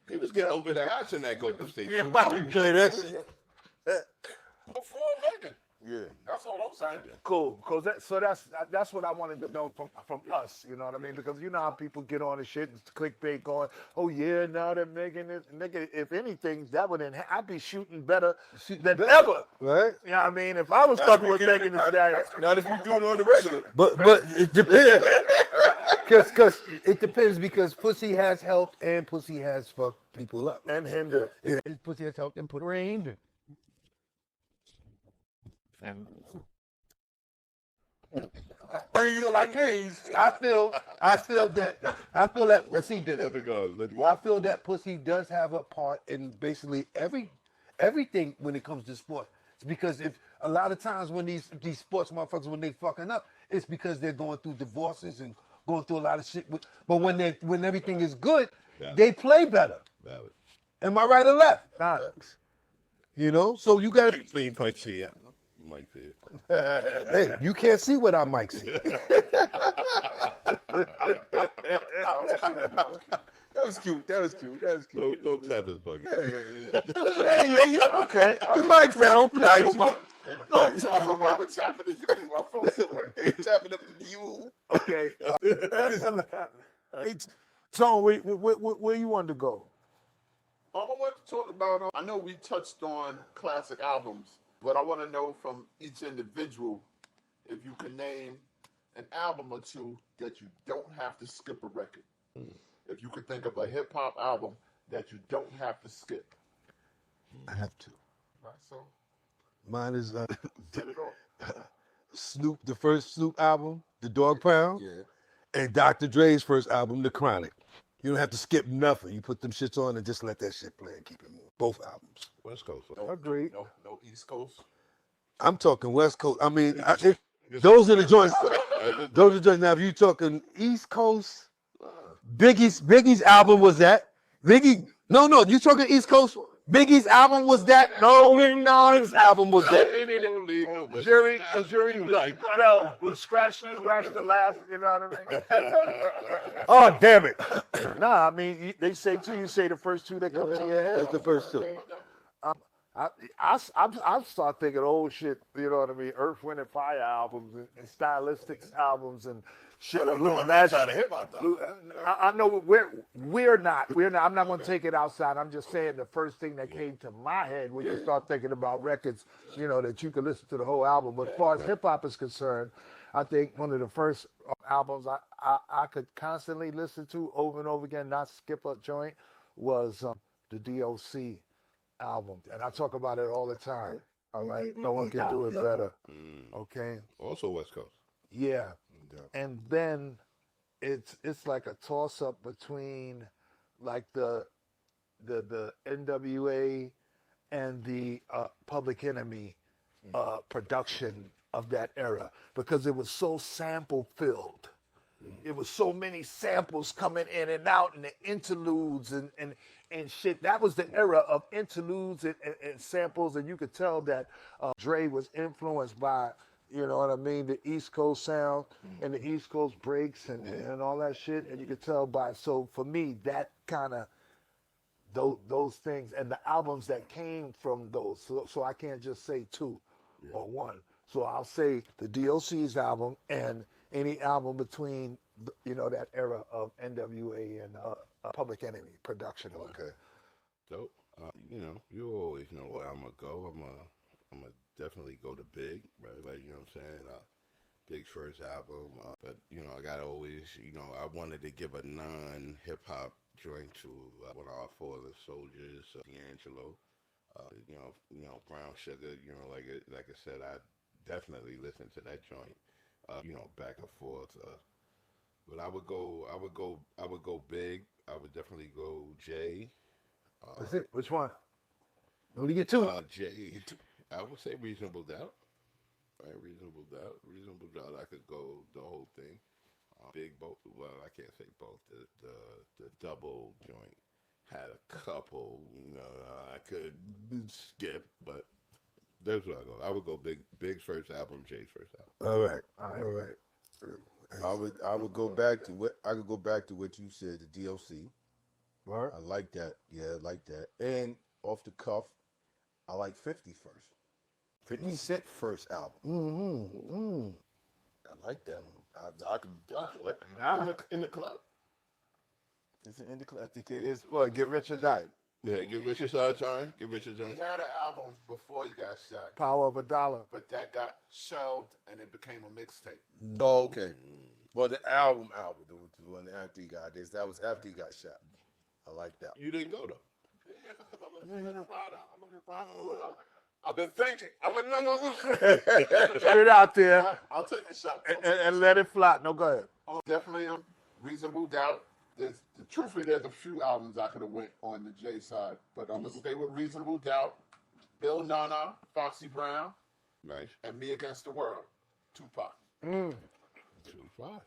He was getting over the ass in that Golden State. Yeah, that's Before Megan. yeah. That's all I'm saying. Cool, because that's what I wanted to know from us, you know what I mean? Because you know how people get on the shit and clickbait going, oh yeah, now they're making it. Nigga, if anything, that would I'd be shooting better than ever. Right? You know what I mean? If I was stuck with making this guy. Not if you do it on the regular. But it depends. Cause it depends because pussy has helped and pussy has fucked people up. And hinder. Yeah, pussy has helped and put her in. Like, hey, I feel that. See, I feel that pussy does have a part in basically everything when it comes to sport. It's because if a lot of times when these sports motherfuckers when they fucking up, it's because they're going through divorces and going through a lot of shit. But when everything is good, they play better. Am I right or left? Facts. You know, so you got to. You might see it. You might see it. Hey, you can't see what I might see. That was cute. Don't tap his bucket. Okay, the mic's down. What's happening? It's happening to you. Okay. Hey, Tone, where you wanted to go? I want to talk about, I know we touched on classic albums, but I want to know from each individual if you can name an album or two that you don't have to skip a record. If you could think of a hip hop album that you don't have to skip. I have to. Right, so Mine is get it off. Snoop, the first Snoop album, The Dog Pound, Yeah. and Dr. Dre's first album, The Chronic. You don't have to skip nothing. You put them shits on and just let that shit play and keep it moving. Both albums. West Coast. Agreed. No East Coast. I'm talking West Coast. I mean, those are the joints. Those are the joints. Now, if you talking East Coast, Biggie's album was that. No, you talking East Coast? Biggie's album was that. No, his album was that. Jury was like, scratch the last, you know what I mean? Oh, damn it. Nah, I mean, they say two, you say the first two that come to your head. That's the first two. I start thinking old shit, you know what I mean? Earth, Wind, and Fire albums and stylistics albums and shit. I know we're not. I'm not going to take it outside. I'm just saying the first thing that came to my head when you start thinking about records, you know, that you can listen to the whole album. But as far as hip hop is concerned, I think one of the first albums I could constantly listen to over and over again, not skip a joint, was the DOC album, and I talk about it all the time. All right, no one can do it better. Okay. Also West Coast. Yeah, and then it's like a toss up between like the NWA and the Public Enemy production of that era because it was so sample filled. It was so many samples coming in and out and the interludes and shit. That was the era of interludes and samples, and you could tell that Dre was influenced by, you know what I mean, the East Coast sound and the East Coast breaks and all that shit. And you could tell by, so for me, that kind of, those things and the albums that came from those. So I can't just say two or one. So I'll say the DOC's album and any album between, you know, that era of NWA and Public Enemy production. Okay. Dope. You know, you always know where I'm gonna go. I'm gonna definitely go to Big, right? Like, you know what I'm saying? Big's first album. But, you know, I gotta always, you know, I wanted to give a non-hip hop joint to one of our fallen soldiers, D'Angelo. You know, Brown Sugar. You know, like I said, I definitely listened to that joint. You know, back and forth. But I would go Big. I would definitely go Jay. That's it. Which one? What do you get to? Jay. I would say Reasonable Doubt. Right, Reasonable Doubt. I could go the whole thing. Big both. Well, I can't say both. The double joint had a couple. You know, I could skip, but there's what I go. I would go Big's first album, Jay's first album. All right. I would go back to what you said, the DOC. Word. I like that. Yeah, I like that. And off the cuff, I like 50 first. 50 Cent first album. I like that one. I can in the club. Is it in the club? I think it is. What? Get Rich or Die. Yeah, Get Rich or Die Trying. Get Rich or Die. He had an album before he got shot, Power of a Dollar. but that got shelved and it became a mixtape. Oh, okay. Well, the album, the one after he got this, that was after he got shot. I like that. You didn't go though. I've been thinking. I've been Put it out there I'll take a shot. and let it fly. No, go ahead. Oh, definitely a reasonable doubt. Truthfully, there's a few albums I could have went on the J side, but I'm gonna stay with Reasonable Doubt, Bill Nana, Foxy Brown, Nice. and Me Against the World, Tupac. 2-5.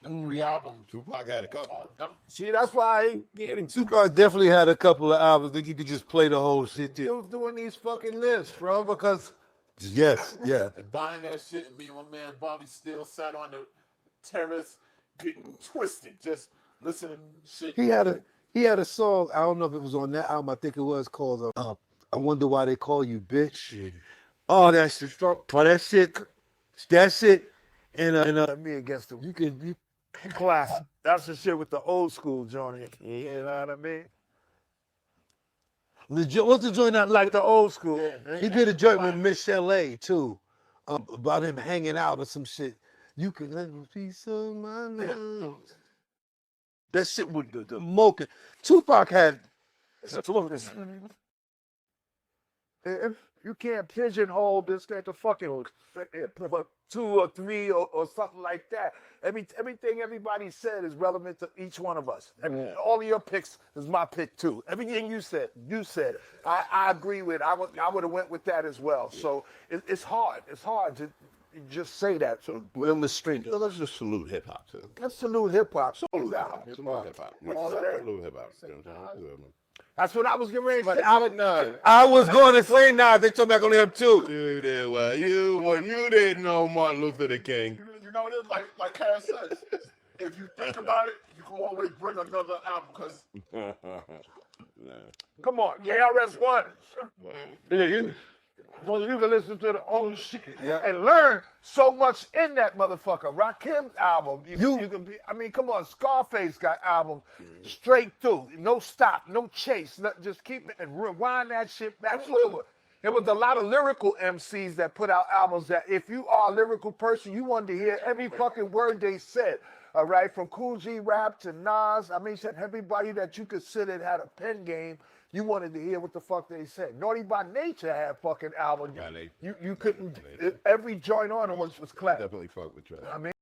3 albums. Tupac had a couple. See, that's why I ain't getting too. Tupac definitely had a couple of albums that you could just play the whole shit. Still doing these fucking lists, bro, because yes, yeah. And buying that shit, and me and my man Bobby still sat on the terrace getting twisted, just listening to shit. He had a song. I don't know if it was on that album. I think it was called "I Wonder Why They Call You Bitch." Oh, that shit. Oh, that shit. And Me against the you can class. That's the shit with the old school Johnny. You know what I mean? what's the joint out like? The old school. He did a joint with Miss Chalet too, about him hanging out or some shit. You can let a piece of my love. That shit with the mocha. Tupac had. If you can't pigeonhole this into fucking 2 or 3 or something like that. Everything everybody said is relevant to each one of us. All of your picks is my pick too. Everything you said. I agree with. I would have went with that as well. So it's hard. It's hard to just say that. So Well, the string. Let's just salute hip hop too. let's salute hip hop. Salute hip hop. Salute hip hop. Salute hip hop. That's what I was getting ready to say. I was going to say now. They told me I can him too. You did well. You didn't know Martin Luther the King. You know, it's like Karen says. If you think about it, you can always bring another album because Come on, KRS-One. Well, you can listen to the old shit and learn so much in that motherfucker. Rakim's album. You can be. I mean, come on. Scarface got album straight through, no stop, no chase. Just keep it and rewind that shit back. There was a lot of lyrical MCs that put out albums that if you are a lyrical person, you wanted to hear every fucking word they said. All right, from Cool G Rap to Nas. I mean, everybody that you could sit and had a pen game. You wanted to hear what the fuck they said. Naughty by Nature had fucking albums. You couldn't. Every joint on it was classic. Definitely fuck with Trap. I mean.